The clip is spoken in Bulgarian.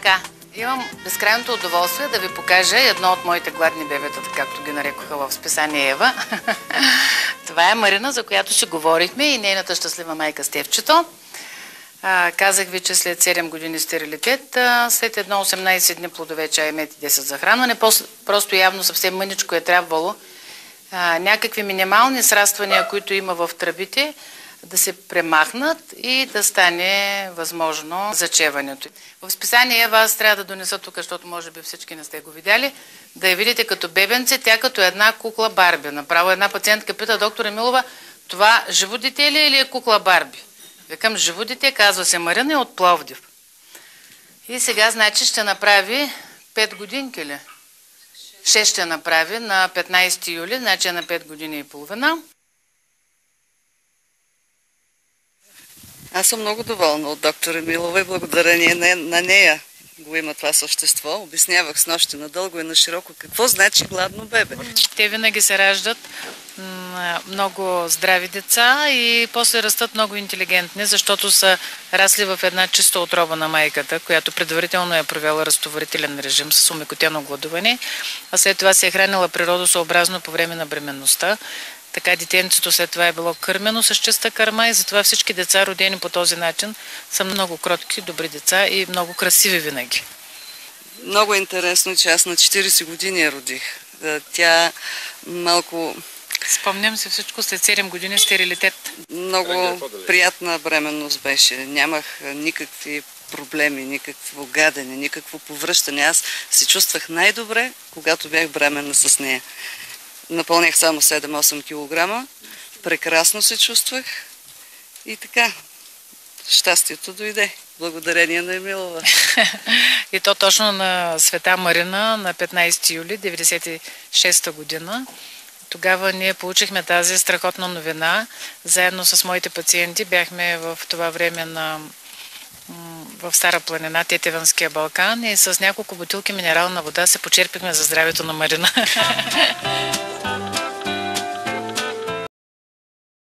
Така, имам безкрайното удоволствие да ви покажа едно от моите гладни бебета, както ги нарекоха в списание Ева. Това е Марина, за която си говорихме, и нейната щастлива майка Стефчето. Казах ви, че след 7 години стерилитет, след едно 18 дни плодове, чай, мед и 10 захранване, просто явно съвсем мъничко е трябвало някакви минимални сраствания, които има в тръбите, да се премахнат и да стане възможно зачеването. В списание Ева аз трябва да донеса тук, защото може би всички не сте го видяли, да я видите като бебенце, тя като една кукла Барби. Направо една пациентка пита: доктор Емилова, това живо дете ли или е кукла Барби? Викам: живо дете, казва се Марина, и от Пловдив. И сега, значи, ще направи 5 годинки ли? 6 ще направи на 15 юли, значи на 5 години и половина. Аз съм много доволна от доктор Емилова и благодарение на нея го има това същество. Обяснявах снощи надълго и на широко какво значи гладно бебе. Те винаги се раждат много здрави деца и после растат много интелигентни, защото са расли в една чиста отроба на майката, която предварително е провела разтоварителен режим с омекотено гладуване, а след това се е хранила природосъобразно по време на бременността. Така детенцето след това е било кърмено с чиста кърма и затова всички деца, родени по този начин, са много кротки, добри деца и много красиви винаги. Много интересно, че аз на 40 години я родих. Тя малко... Спомням се всичко след 7 години стерилитет. Много приятна бременност беше. Нямах никакви проблеми, никакво гадене, никакво повръщане. Аз се чувствах най-добре, когато бях бременна с нея. Напълнях само 7-8 кг. Прекрасно се чувствах и така. Щастието дойде. Благодарение на Емилова. И то точно на Света Марина на 15 юли 1996 година. Тогава ние получихме тази страхотна новина. Заедно с моите пациенти бяхме в това време в Стара планина, Тетеванския Балкан, и с няколко бутилки минерална вода се почерпихме за здравето на Марина.